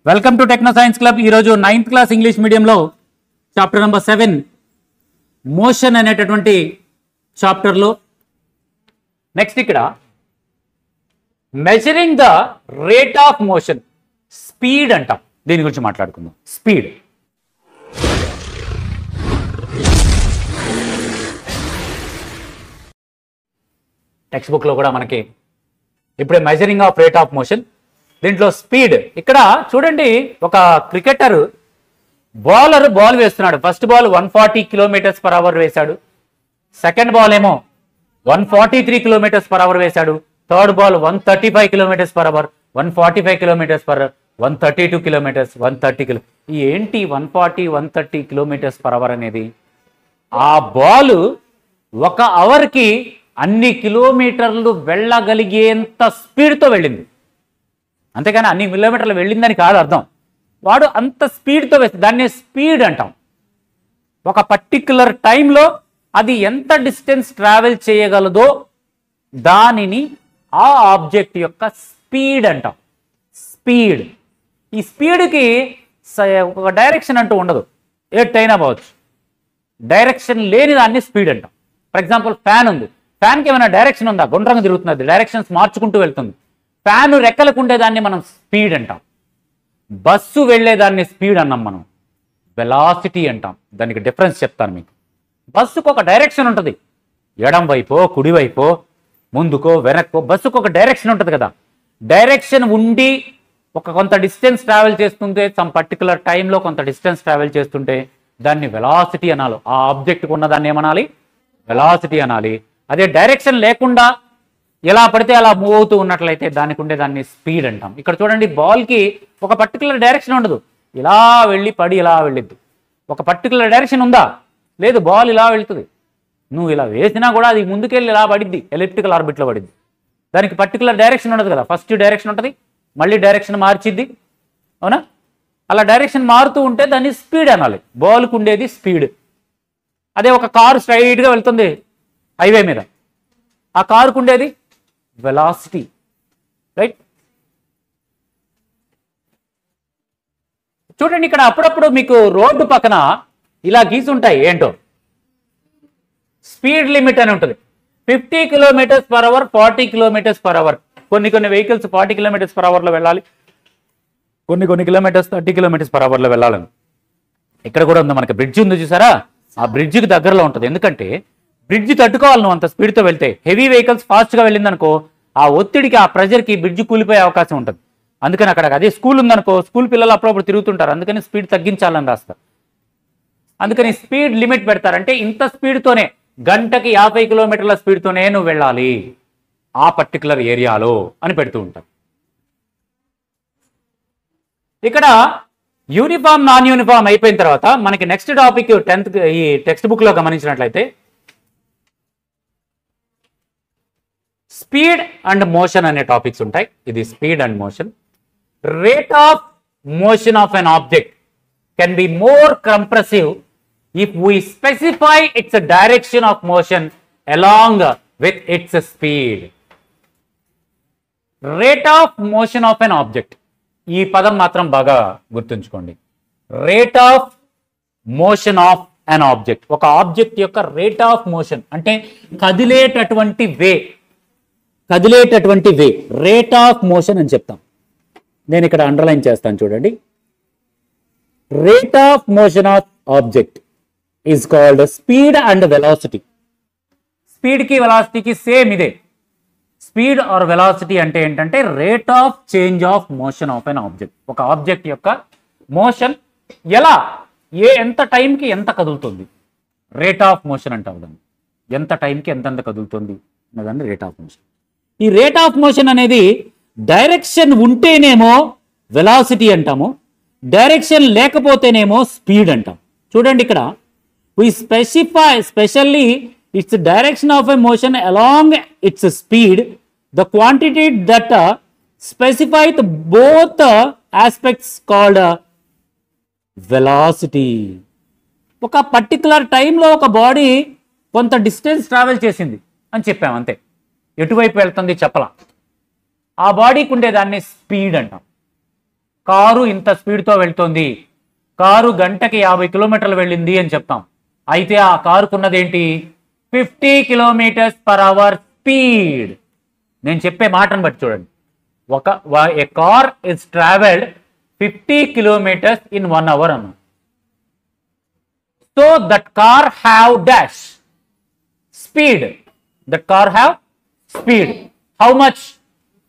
Welcome to techno science club. ఈరోజు 9th class English మీడియంలో chapter number 7 motion అనేటటువంటి చాప్టర్లో నెక్స్ట్ ఇక్కడ measuring the rate of motion, speed అంటాం. దీని గురించి మాట్లాడుకుందాం. స్పీడ్ టెక్స్ట్ బుక్లో కూడా మనకి ఇప్పుడే measuring of rate of motion, దీంట్లో స్పీడ్. ఇక్కడ చూడండి, ఒక క్రికెటర్ బౌలర్ బాల్ వేస్తున్నాడు. ఫస్ట్ బాల్ 140 km/h వేశాడు. సెకండ్ బాల్ ఏమో 143 km/h వేశాడు. Third ball 135 km/h, 145 km/h, 132 km, 130 km. ఏంటి 140, 130 km/h అనేది? ఆ బాల్ ఒక అవర్కి అన్ని కిలోమీటర్లు వెళ్ళగలిగేంత స్పీడ్తో వెళ్ళింది. అంతేగాని అన్ని కిలోమీటర్లు వెళ్ళిందని కాదు అర్థం. వాడు అంత స్పీడ్తో వేస్తే దాన్ని స్పీడ్ అంటాం. ఒక పర్టిక్యులర్ టైంలో అది ఎంత డిస్టెన్స్ ట్రావెల్ చేయగలదో దానిని ఆ ఆబ్జెక్ట్ యొక్క స్పీడ్ అంటాం. స్పీడ్. ఈ స్పీడ్కి ఒక డైరెక్షన్ అంటూ ఉండదు. ఎట్టయినా పోవచ్చు. డైరెక్షన్ లేని దాన్ని స్పీడ్ అంటాం. ఫర్ ఎగ్జాంపుల్, ఫ్యాన్ ఉంది. ఫ్యాన్కి ఏమైనా డైరెక్షన్ ఉందా? గుండ్రంగా తిరుగుతున్నది, డైరెక్షన్స్ మార్చుకుంటూ వెళ్తుంది. ఫ్యాన్ రెక్కలకు ఉండేదాన్ని మనం స్పీడ్ అంటాం. బస్సు వెళ్ళేదాన్ని స్పీడ్ అన్నాం మనం. వెలాసిటీ అంటాం. దానికి డిఫరెన్స్ చెప్తాను మీకు. బస్సుకు ఒక డైరెక్షన్ ఉంటుంది. ఎడం వైపో కుడివైపో ముందుకో వెనక్కో బస్సుకు ఒక డైరెక్షన్ ఉంటుంది కదా. డైరెక్షన్ ఉండి కొంత డిస్టెన్స్ ట్రావెల్ చేస్తుంటే, సమ్ పర్టికులర్ టైంలో కొంత డిస్టెన్స్ ట్రావెల్ చేస్తుంటే దాన్ని వెలాసిటీ అనాలి. ఆ ఆబ్జెక్ట్కి ఉన్నదాన్ని ఏమనాలి? వెలాసిటీ అనాలి. అదే డైరెక్షన్ లేకుండా ఎలా పడితే అలా మూవ్ అవుతూ ఉన్నట్లయితే దానికి ఉండేదాన్ని స్పీడ్ అంటాం. ఇక్కడ చూడండి, బాల్కి ఒక పర్టికులర్ డైరెక్షన్ ఉండదు. ఇలా వెళ్ళి పడి ఇలా వెళ్ళిద్దు. ఒక పర్టికులర్ డైరెక్షన్ ఉందా? లేదు. బాల్ ఇలా వెళ్తుంది. నువ్వు ఇలా వేసినా కూడా అది ముందుకెళ్ళి ఇలా పడిద్ది, ఎలిప్టికల్ ఆర్బిట్లో పడిద్ది. దానికి పర్టికులర్ డైరెక్షన్ ఉండదు కదా. ఫస్ట్ డైరెక్షన్ ఉంటుంది, మళ్ళీ డైరెక్షన్ మార్చిద్ది. అవునా? అలా డైరెక్షన్ మారుతూ ఉంటే దాన్ని స్పీడ్ అనాలి. బాల్కు ఉండేది స్పీడ్. అదే ఒక కారు స్ట్రైట్గా వెళ్తుంది హైవే మీద, ఆ కారుకు ఉండేది వెలాసిటీ. రైట్? చూడండి, ఇక్కడ అప్పుడప్పుడు మీకు రోడ్డు పక్కన ఇలా ఉంటాయి. ఏంటో స్పీడ్ లిమిట్ అని ఉంటుంది. 50 km/h, 40 km/h. కొన్ని వెహికల్స్ 40 km/h వెళ్ళాలి, కొన్ని కిలోమీటర్స్ 30 km/h వెళ్ళాలని. ఇక్కడ కూడా ఉంది మనకి. బ్రిడ్జ్ ఉంది చూసారా? ఆ బ్రిడ్జికి దగ్గరలో ఉంటుంది. ఎందుకంటే బ్రిడ్జ్ తట్టుకోవాలి నువ్వు అంత స్పీడ్తో వెళ్తే. హెవీ వెహికల్స్ ఫాస్ట్గా వెళ్ళిందనుకో, ఆ ఒత్తిడికి, ఆ ప్రెజర్కి బ్రిడ్జ్ కూలిపోయే అవకాశం ఉంటుంది. అందుకని అక్కడ అదే స్కూల్ ఉందనుకో, స్కూల్ పిల్లలు అప్పుడప్పుడు తిరుగుతుంటారు. అందుకని స్పీడ్ తగ్గించాలని రాస్తారు. అందుకని స్పీడ్ లిమిట్ పెడతారంటే ఇంత స్పీడ్తోనే, గంటకి 50 km స్పీడ్తోనే నువ్వు వెళ్ళాలి ఆ పర్టికులర్ ఏరియాలో అని పెడుతూ ఉంటారు. ఇక్కడ యూనిఫామ్, నాన్ యూనిఫామ్ అయిపోయిన తర్వాత మనకి నెక్స్ట్ టాపిక్ 10th ఈ టెక్స్ట్ బుక్లో గమనించినట్లయితే స్పీడ్ అండ్ మోషన్ అనే టాపిక్స్ ఉంటాయి. ఇది speed and motion. Rate of motion of an object can be more compressive if we specify its direction of motion along with its speed. Rate of motion of an object. ఈ పదం మాత్రం బాగా గుర్తుంచుకోండి. Rate of motion of an object. ఒక object యొక్క rate of motion అంటే కదిలేటటువంటి వే. Rate of motion అని చెప్తాం. నేను ఇక్కడ అండర్లైన్ చేస్తాను చూడండి. Rate of motion of object is called speed and velocity. Speed కి వెలాసిటీకి సేమ్ ఇదే. స్పీడ్ ఆర్ వెలాసిటీ అంటే ఏంటంటే rate of change of motion of an object. ఒక ఆబ్జెక్ట్ యొక్క మోషన్ ఎలా, ఎంత టైంకి ఎంత కదులుతుంది, రేట్ ఆఫ్ మోషన్ అంటాం దాన్ని. ఎంత టైంకి ఎంత కదులుతుంది అన్నదాన్ని రేట్ ఆఫ్ మోషన్. ఈ రేట్ ఆఫ్ మోషన్ అనేది డైరెక్షన్ ఉంటేనేమో వెలాసిటీ అంటాము, డైరెక్షన్ లేకపోతేనేమో స్పీడ్ అంటాం. చూడండి, ఇక్కడ we specify specially its direction of a motion along its speed, the quantity that specify the both aspects called velocity. ఒక పర్టికులర్ టైంలో ఒక బాడీ కొంత డిస్టెన్స్ ట్రావెల్ చేసింది అని చెప్పాం, అంతే. ఎటువైపు వెళ్తుంది చెప్పలా. ఆ బాడీకి ఉండేదాన్ని స్పీడ్ అంటాం. కారు ఇంత స్పీడ్తో వెళ్తోంది, కారు గంటకి 50 కిలోమీటర్లు వెళ్ళింది అని చెప్తాం. అయితే ఆ కారుకున్నది ఏంటి? 50 కిలోమీటర్స్ పర్ అవర్ స్పీడ్. నేను చెప్పే మాటను బట్టి చూడండి, a car is travelled 50 kilometers in 1 hour అన్నాం. So that car have dash speed. That car have speed how much?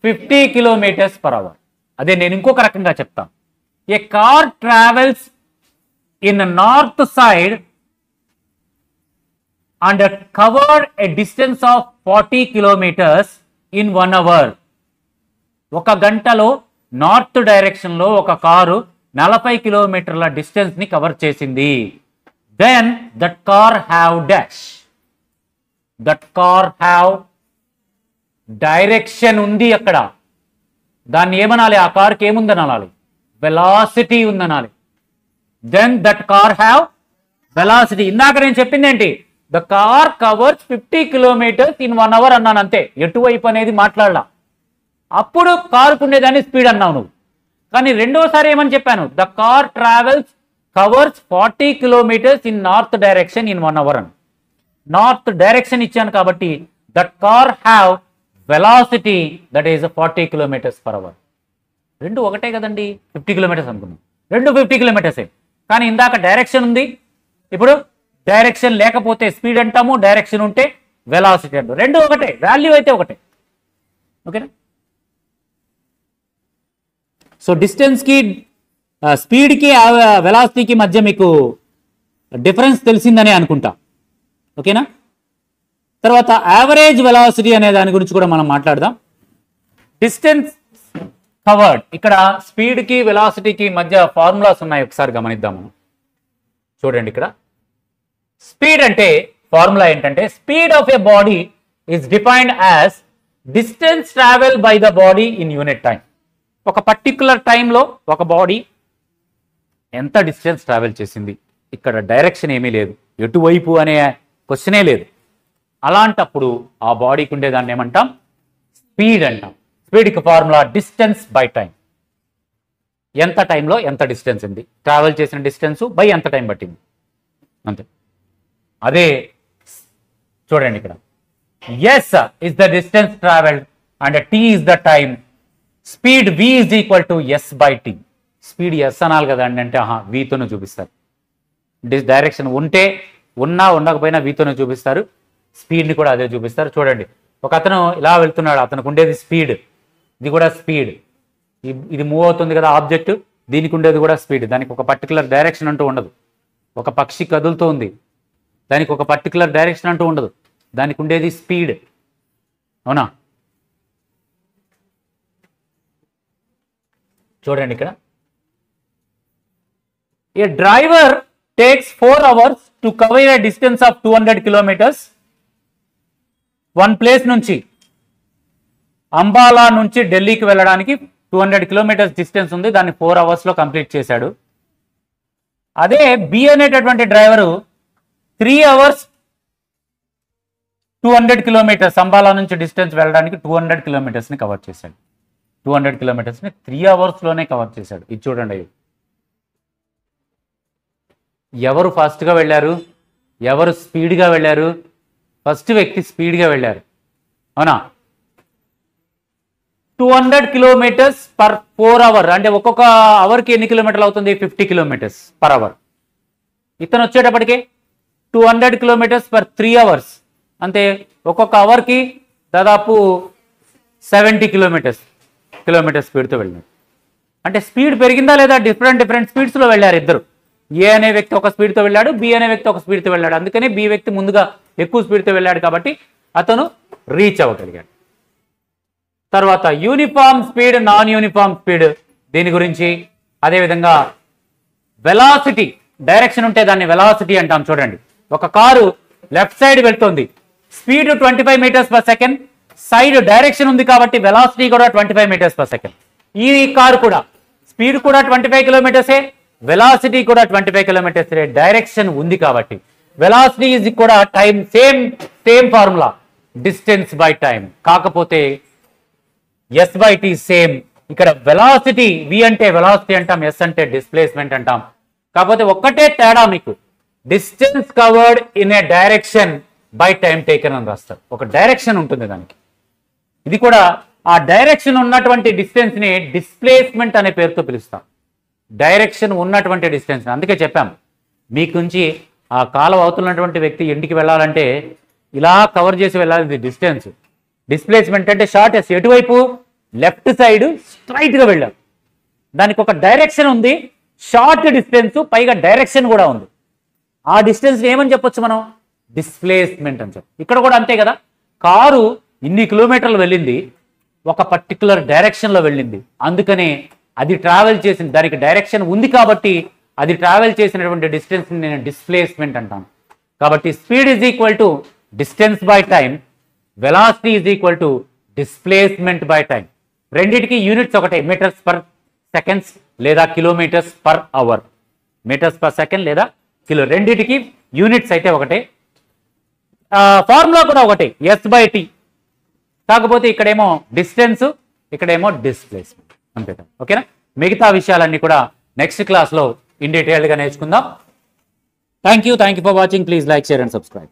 50 kilometers per hour. అదే నేను ఇంకొక రకంగా చెప్తాను. A car travels in north side and covered a distance of 40 kilometers in 1 hour. ఒక గంటలో north direction లో ఒక car 40 కిలోమీటర్ల డిస్టెన్స్ ని కవర్ చేసింది. Then that car have dash. That car have direction ఉంది అక్కడ. దాన్ని ఏమనాలి? ఆ కార్కి ఏముందనాలి? వెలాసిటీ ఉందనాలి. Then that car have velocity. ఇందాక నేను చెప్పింది ఏంటి? The car covers 50 kilometers in 1 hour అన్నాను అంతే. ఎటువైపు అనేది మాట్లాడలా. అప్పుడు కారుకు ఉండేదాన్ని స్పీడ్ అన్నావు నువ్వు. కానీ రెండోసారి ఏమని చెప్పాను? The car travels covers 40 kilometers in north direction in 1 hour అని. నార్త్ డైరెక్షన్ ఇచ్చాను కాబట్టి that car have velocity that is 40 kilometers per hour. రెండు ఒకటే కదండి. 50 kilometers అనుకున్నాం, రెండు 50 kilometers. కానీ ఇందాక డైరెక్షన్ ఉంది, ఇప్పుడు డైరెక్షన్ లేకపోతే స్పీడ్ అంటాము, డైరెక్షన్ ఉంటే వెలాసిటీ అంటాము. రెండు ఒకటే, వాల్యూ అయితే ఒకటే. ఓకేనా? సో డిస్టెన్స్కి, స్పీడ్కి, వెలాసిటీకి మధ్య మీకు డిఫరెన్స్ తెలిసిందని అనుకుంటా. ఓకేనా? తర్వాత యావరేజ్ వెలాసిటీ అనే దాని గురించి కూడా మనం మాట్లాడదాం. Distance covered. ఇక్కడ స్పీడ్కి వెలాసిటీకి మధ్య ఫార్ములాస్ ఉన్నాయి, ఒకసారి గమనిద్దాం మనం. చూడండి, ఇక్కడ స్పీడ్ అంటే ఫార్ములా ఏంటంటే speed of a body is defined as distance travel by the body in unit time. ఒక పర్టికులర్ టైంలో ఒక బాడీ ఎంత డిస్టెన్స్ ట్రావెల్ చేసింది. ఇక్కడ డైరెక్షన్ ఏమీ లేదు, ఎటువైపు అనే క్వశ్చనే లేదు. అలాంటప్పుడు ఆ బాడీకి ఉండేదాన్ని ఏమంటాం? స్పీడ్ అంటాం. స్పీడ్కి ఫార్ములా డిస్టెన్స్ బై టైం. ఎంత టైంలో ఎంత డిస్టెన్స్ ఉంది, ట్రావెల్ చేసిన డిస్టెన్స్ బై ఎంత టైం పట్టింది, అంతే. అదే చూడండి ఇక్కడ, S is the distance travelled and T is the time. Speed v is equal to S by T. Speed S అనాలి కదండి అంటే వీతోనే చూపిస్తారు. డైరెక్షన్ ఉంటే ఉన్నా ఉండకపోయినా వీతోనే చూపిస్తారు. స్పీడ్ని కూడా అదే చూపిస్తారు. చూడండి, ఒక అతను ఇలా వెళ్తున్నాడు, అతనికి ఉండేది స్పీడ్, ఇది కూడా స్పీడ్. ఇది మూవ్ అవుతుంది కదా ఆబ్జెక్ట్, దీనికి ఉండేది కూడా స్పీడ్. దానికి ఒక పర్టికులర్ డైరెక్షన్ అంటూ ఉండదు. ఒక పక్షి కదులుతూ ఉంది, దానికి ఒక పర్టికులర్ డైరెక్షన్ అంటూ ఉండదు, దానికి ఉండేది స్పీడ్. అవునా? చూడండి ఇక్కడ, a driver takes 4 hours to cover a distance of 200 kilometers. One place నుంచి, అంబాలా నుంచి ఢిల్లీకి వెళ్ళడానికి 200 kilometers డిస్టెన్స్ ఉంది, దాన్ని 4 hours లో కంప్లీట్ చేశాడు. అదే బి అనేటటువంటి డ్రైవరు 3 hours 200 kilometers, అంబాలా నుంచి డిస్టెన్స్ వెళ్ళడానికి 200 kilometers ని కవర్ చేశాడు. 200 kilometers ని 3 hours లోనే కవర్ చేశాడు. ఇది చూడండి, ఎవరు ఫాస్ట్గా వెళ్ళారు, ఎవరు స్పీడ్గా వెళ్ళారు? ఫస్ట్ వ్యక్తి స్పీడ్గా వెళ్ళారు. అవునా? 200 kilometers per 4 hour, అంటే ఒక్కొక్క అవర్కి ఎన్ని కిలోమీటర్లు అవుతుంది? 50 kilometers per hour. ఇతను వచ్చేటప్పటికే 200 kilometers per 3 hours, అంటే ఒక్కొక్క అవర్కి దాదాపు 70 kilometers స్పీడ్తో వెళ్ళాడు. అంటే స్పీడ్ పెరిగిందా లేదా? డిఫరెంట్ స్పీడ్స్లో వెళ్ళారు ఇద్దరు. ఏ అనే వ్యక్తి ఒక స్పీడ్తో వెళ్ళాడు, బి అనే వ్యక్తి ఒక స్పీడ్తో వెళ్ళాడు. అందుకని బి వ్యక్తి ముందుగా ఎక్కువ స్పీడ్తో వెళ్ళాడు కాబట్టి అతను రీచ్ అవ్వగలిగాడు. తర్వాత uniform speed, non uniform speed, దీని గురించి. అదేవిధంగా వెలాసిటీ, డైరెక్షన్ ఉంటే దాన్ని వెలాసిటీ అంటాం. చూడండి, ఒక కారు లెఫ్ట్ సైడ్ వెళ్తుంది, speed 25 meters per second, side direction ఉంది కాబట్టి వెలాసిటీ కూడా 25 meters per second. ఈ కారు కూడా స్పీడ్ కూడా 25 kilometers, వెలాసిటీ కూడా 25 kilometers. డైరెక్షన్ ఉంది కాబట్టి వెలాసిటీ ఈజ్ కూడా time, same formula, distance by time. కాకపోతే ఎస్ బై టీ సేమ్, ఇక్కడ వెలాసిటీ వి అంటే వెలాసిటీ అంటాం, ఎస్ అంటే డిస్ప్లేస్మెంట్ అంటాం. కాకపోతే ఒక్కటే తేడా మీకు, distance covered in a direction by time taken అని రాస్తారు. ఒక డైరెక్షన్ ఉంటుంది దానికి. ఇది కూడా ఆ డైరెక్షన్ ఉన్నటువంటి డిస్టెన్స్ ని డిస్ప్లేస్మెంట్ అనే పేరుతో పిలుస్తాం. డైరెక్షన్ ఉన్నటువంటి డిస్టెన్స్, అందుకే చెప్పాం మీకు నుంచి ఆ కాలువ అవుతున్నటువంటి వ్యక్తి ఇంటికి వెళ్ళాలంటే ఇలా కవర్ చేసి వెళ్ళాలి. ఇది డిస్టెన్స్. డిస్ప్లేస్మెంట్ అంటే షార్టెస్ట్, ఎటువైపు లెఫ్ట్ సైడ్ స్ట్రైట్ గా వెళ్ళాం. దానికి ఒక డైరెక్షన్ ఉంది, షార్ట్ డిస్టెన్స్, పైగా డైరెక్షన్ కూడా ఉంది. ఆ డిస్టెన్స్ ఏమని చెప్పొచ్చు మనం? డిస్ప్లేస్మెంట్ అని చెప్పు. ఇక్కడ కూడా అంతే కదా, కారు ఇన్ని కిలోమీటర్లు వెళ్ళింది, ఒక పర్టికులర్ డైరెక్షన్ లో వెళ్ళింది, అందుకనే అది ట్రావెల్ చేసింది, దానికి డైరెక్షన్ ఉంది కాబట్టి అది ట్రావెల్ చేసినటువంటి డిస్టెన్స్ నేను డిస్ప్లేస్మెంట్ అంటాను. కాబట్టి speed is equal to distance by time, velocity is equal to displacement by time. రెండింటికి యూనిట్స్ ఒకటే, మీటర్స్ పర్ సెకండ్స్ లేదా kilometres per hour. Metres per second లేదా కిలో, రెండింటికి యూనిట్స్ అయితే ఒకటే. ఫార్ములా కూడా ఒకటే, ఎస్ బై టీ. కాకపోతే ఇక్కడేమో డిస్టెన్స్, ఇక్కడేమో డిస్ప్లేస్మెంట్, అంతే. ఓకేనా? మిగతా విషయాలన్నీ కూడా నెక్స్ట్ క్లాస్లో ఇన్ డీటెయిల్గా నేర్చుకుందాం. Thank you for watching. Please like, share and subscribe.